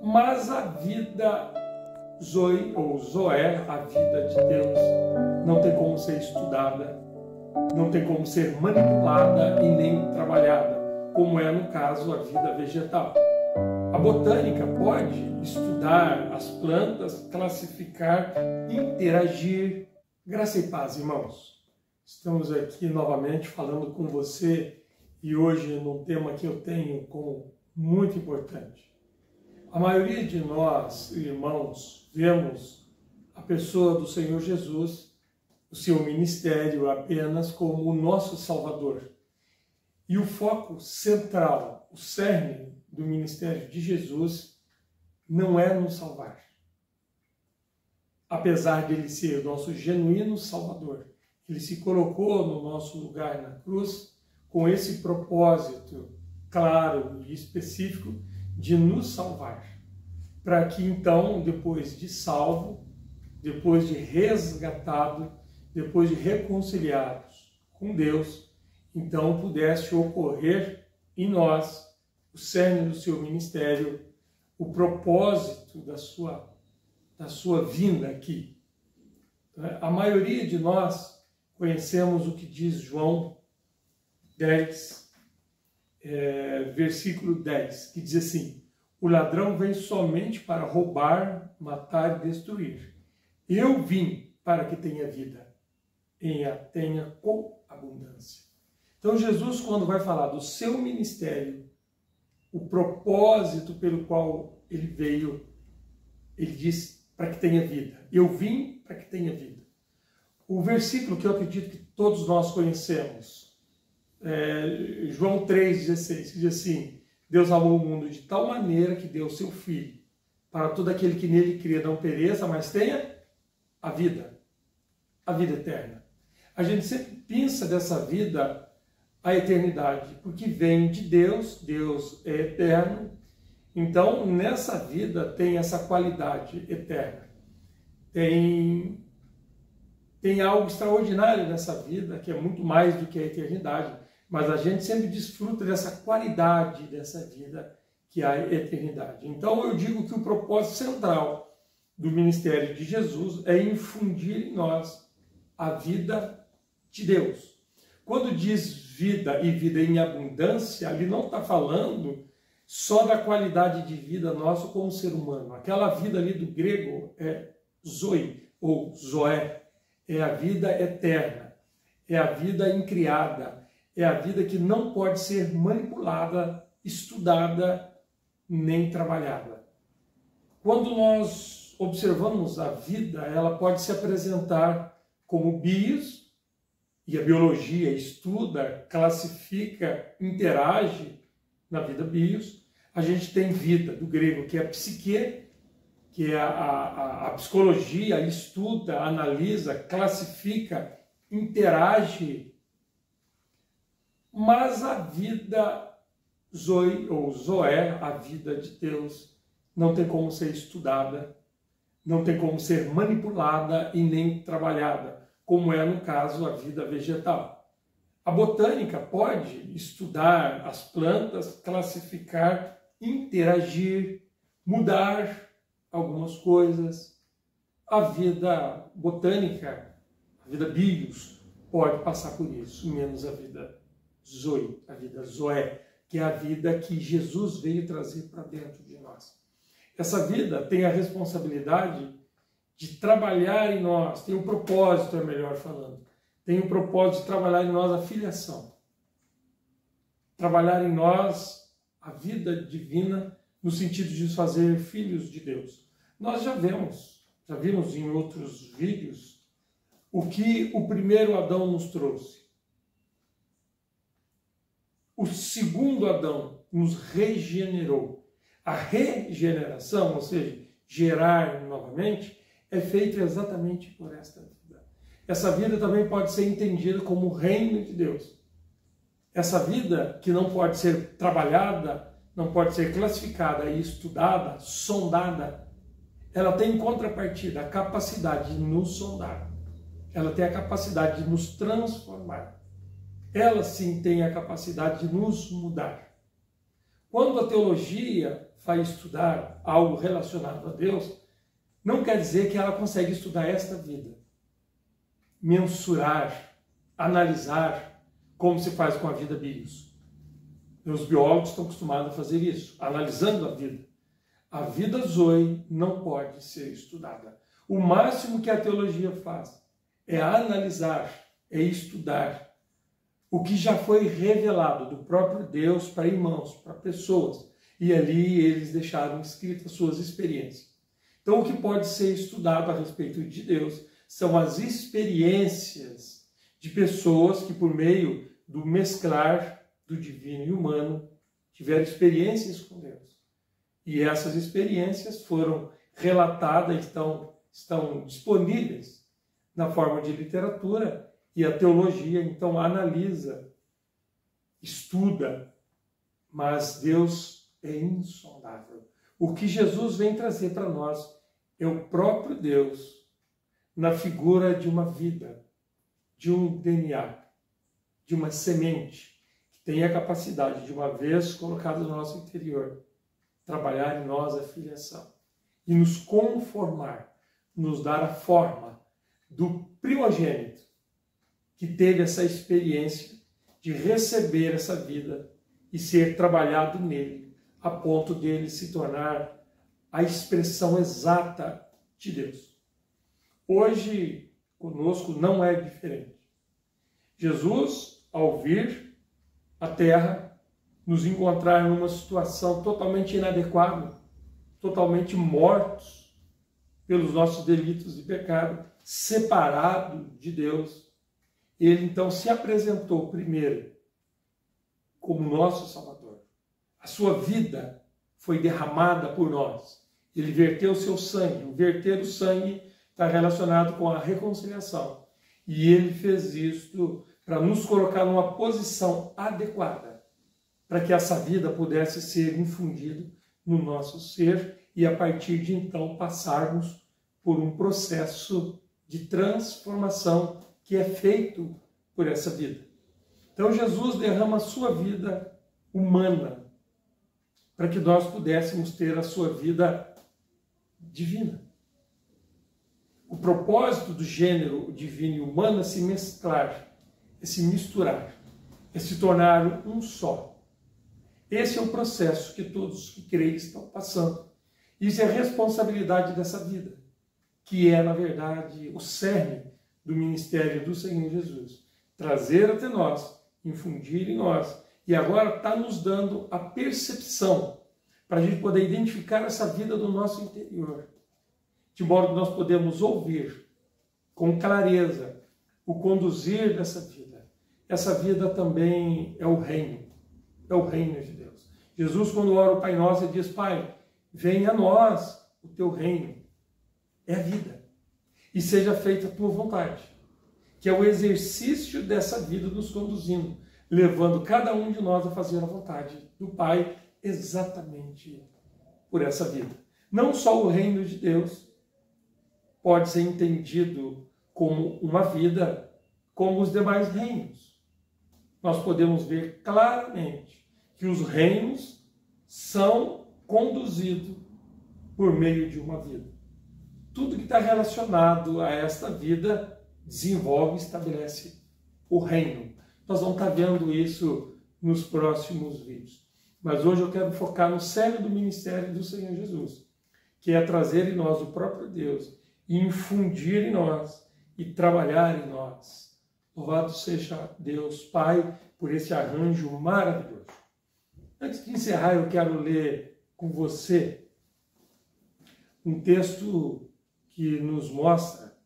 Mas a vida Zoe, ou Zoé, a vida de Deus, não tem como ser estudada, não tem como ser manipulada e nem trabalhada, como é no caso a vida vegetal. A botânica pode estudar as plantas, classificar, interagir. Graça e paz, irmãos. Estamos aqui novamente falando com você e hoje num tema que eu tenho como muito importante. A maioria de nós, irmãos, vemos a pessoa do Senhor Jesus, o seu ministério apenas como o nosso Salvador. E o foco central, o cerne do ministério de Jesus não é nos salvar. Apesar de ele ser o nosso genuíno Salvador, ele se colocou no nosso lugar na cruz com esse propósito claro e específico de nos salvar, para que então, depois de salvo, depois de resgatado, depois de reconciliados com Deus, então pudesse ocorrer em nós o cerne do seu ministério, o propósito da sua vinda aqui. A maioria de nós conhecemos o que diz João 10, versículo 10, que diz assim: o ladrão vem somente para roubar, matar e destruir. Eu vim para que tenha vida, e a tenha com abundância. Então Jesus, quando vai falar do seu ministério, o propósito pelo qual ele veio, ele diz para que tenha vida. Eu vim para que tenha vida. O versículo que eu acredito que todos nós conhecemos, João 3,16, que diz assim: Deus amou o mundo de tal maneira que deu o seu Filho, para todo aquele que nele crê não pereça, mas tenha a vida eterna. A gente sempre pensa dessa vida a eternidade, porque vem de Deus, Deus é eterno, então nessa vida tem essa qualidade eterna. Tem algo extraordinário nessa vida, que é muito mais do que a eternidade, mas a gente sempre desfruta dessa qualidade dessa vida, que é a eternidade. Então eu digo que o propósito central do ministério de Jesus é infundir em nós a vida de Deus. Quando diz vida e vida em abundância, ali não está falando só da qualidade de vida nossa como ser humano. Aquela vida ali do grego é zoe, ou zoé, é a vida eterna, é a vida incriada, é a vida que não pode ser manipulada, estudada, nem trabalhada. Quando nós observamos a vida, ela pode se apresentar como bios, e a biologia estuda, classifica, interage na vida bios. A gente tem vida, do grego, que é a psique, que é a psicologia, estuda, analisa, classifica, interage. Mas a vida Zoe, ou Zoé, a vida de Deus, não tem como ser estudada, não tem como ser manipulada e nem trabalhada, como é no caso a vida vegetal. A botânica pode estudar as plantas, classificar, interagir, mudar algumas coisas. A vida botânica, a vida bios, pode passar por isso, menos a vida Zoe, a vida Zoé, que é a vida que Jesus veio trazer para dentro de nós. Essa vida tem a responsabilidade de trabalhar em nós, tem um propósito, é melhor falando, tem um propósito de trabalhar em nós a filiação, trabalhar em nós a vida divina, no sentido de nos fazer filhos de Deus. Nós já vimos em outros vídeos o que o primeiro Adão nos trouxe. O segundo Adão nos regenerou. A regeneração, ou seja, gerar novamente, é feita exatamente por esta vida. Essa vida também pode ser entendida como o reino de Deus. Essa vida que não pode ser trabalhada, não pode ser classificada e estudada, sondada, ela tem em contrapartida a capacidade de nos sondar. Ela tem a capacidade de nos transformar. Ela sim tem a capacidade de nos mudar. Quando a teologia vai estudar algo relacionado a Deus, não quer dizer que ela consegue estudar esta vida, mensurar, analisar como se faz com a vida bios. Os biólogos estão acostumados a fazer isso, analisando a vida. A vida zoe não pode ser estudada. O máximo que a teologia faz é analisar, é estudar o que já foi revelado do próprio Deus para irmãos, para pessoas. E ali eles deixaram escritas suas experiências. Então o que pode ser estudado a respeito de Deus são as experiências de pessoas que por meio do mesclar do divino e humano tiveram experiências com Deus. E essas experiências foram relatadas, estão disponíveis na forma de literatura, e a teologia então analisa, estuda, mas Deus é insondável. O que Jesus vem trazer para nós é o próprio Deus na figura de uma vida, de um DNA, de uma semente, que tem a capacidade de, uma vez colocada no nosso interior, trabalhar em nós a filiação e nos conformar, nos dar a forma do primogênito que teve essa experiência de receber essa vida e ser trabalhado nele, a ponto de ele se tornar a expressão exata de Deus. Hoje, conosco, não é diferente. Jesus, ao vir à Terra, nos encontrar numa situação totalmente inadequada, totalmente mortos pelos nossos delitos e pecado, separado de Deus, ele então se apresentou primeiro como nosso Salvador. A sua vida foi derramada por nós. Ele verteu o seu sangue. O verter o sangue está relacionado com a reconciliação. E ele fez isto para nos colocar numa posição adequada, para que essa vida pudesse ser infundida no nosso ser e a partir de então passarmos por um processo de transformação que é feito por essa vida. Então Jesus derrama a sua vida humana para que nós pudéssemos ter a sua vida divina. O propósito do gênero divino e humano é se mesclar, é se misturar, é se tornar um só. Esse é o processo que todos que creem estão passando. Isso é a responsabilidade dessa vida, que é, na verdade, o cerne do ministério do Senhor Jesus. Trazer até nós, infundir em nós, e agora está nos dando a percepção para a gente poder identificar essa vida do nosso interior, de modo que nós podemos ouvir com clareza o conduzir dessa vida. Essa vida também é o reino de Deus. Jesus, quando ora o Pai Nosso, ele diz: Pai, venha a nós o teu reino. É a vida. E seja feita a tua vontade, que é o exercício dessa vida nos conduzindo, levando cada um de nós a fazer a vontade do Pai exatamente por essa vida. Não só o reino de Deus pode ser entendido como uma vida como os demais reinos. Nós podemos ver claramente que os reinos são conduzidos por meio de uma vida. Tudo que está relacionado a esta vida desenvolve e estabelece o reino. Nós vamos estar vendo isso nos próximos vídeos. Mas hoje eu quero focar no cerne do ministério do Senhor Jesus, que é trazer em nós o próprio Deus, e infundir em nós e trabalhar em nós. Louvado seja Deus Pai por esse arranjo maravilhoso. Antes de encerrar, eu quero ler com você um texto que nos mostra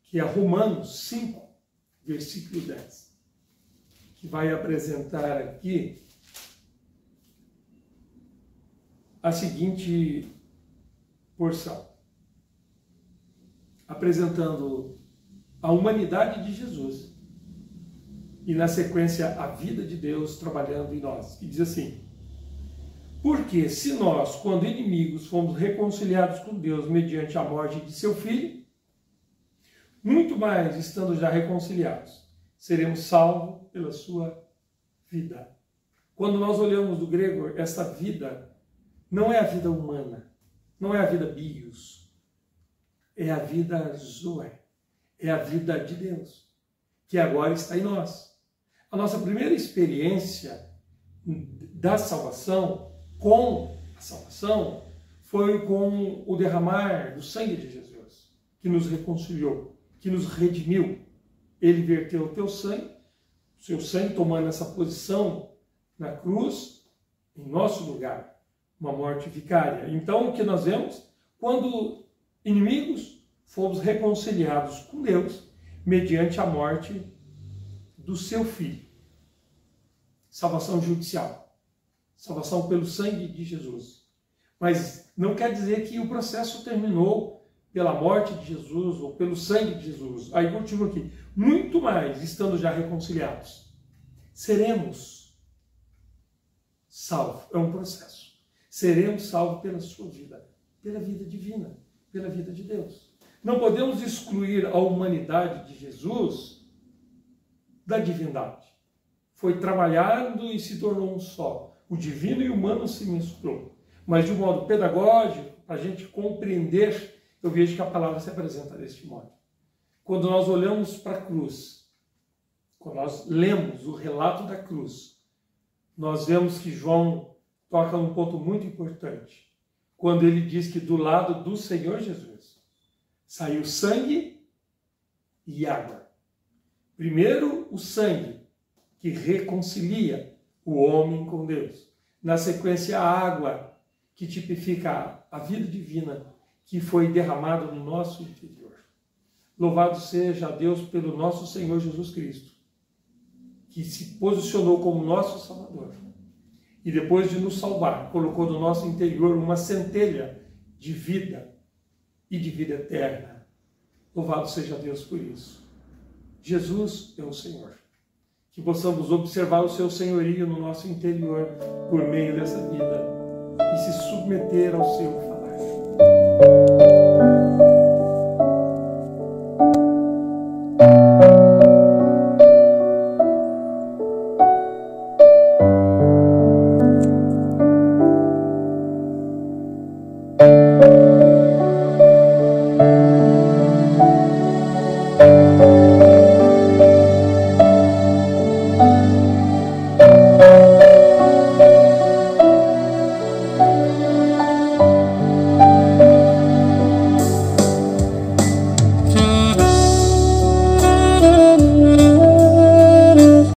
que é Romanos 5, versículo 10, que vai apresentar aqui a seguinte porção, apresentando a humanidade de Jesus e, na sequência, a vida de Deus trabalhando em nós. E diz assim: porque se nós, quando inimigos, fomos reconciliados com Deus mediante a morte de seu Filho, muito mais, estando já reconciliados, seremos salvos pela sua vida. Quando nós olhamos do grego, essa vida não é a vida humana, não é a vida bios, é a vida zoe, é a vida de Deus, que agora está em nós. A nossa primeira experiência da salvação, com a salvação, foi com o derramar do sangue de Jesus, que nos reconciliou, que nos redimiu. Ele verteu o teu sangue, o seu sangue tomando essa posição na cruz, em nosso lugar, uma morte vicária. Então, o que nós vemos? Quando inimigos, fomos reconciliados com Deus, mediante a morte do seu Filho. Salvação judicial, salvação pelo sangue de Jesus. Mas não quer dizer que o processo terminou pela morte de Jesus ou pelo sangue de Jesus. Aí continua aqui, muito mais, estando já reconciliados, seremos salvos. É um processo. Seremos salvos pela sua vida, pela vida divina, pela vida de Deus. Não podemos excluir a humanidade de Jesus da divindade. Foi trabalhado e se tornou um só. O divino e o humano se misturou. Mas de um modo pedagógico, para a gente compreender, eu vejo que a palavra se apresenta deste modo. Quando nós olhamos para a cruz, quando nós lemos o relato da cruz, nós vemos que João toca num ponto muito importante. Quando ele diz que do lado do Senhor Jesus saiu sangue e água. Primeiro, o sangue, que reconcilia o homem com Deus. Na sequência, a água, que tipifica a vida divina que foi derramada no nosso interior. Louvado seja a Deus pelo nosso Senhor Jesus Cristo, que se posicionou como nosso Salvador. E depois de nos salvar, colocou no nosso interior uma centelha de vida e de vida eterna. Louvado seja Deus por isso. Jesus é o Senhor. Que possamos observar o seu senhorio no nosso interior por meio dessa vida e se submeter ao seu favor.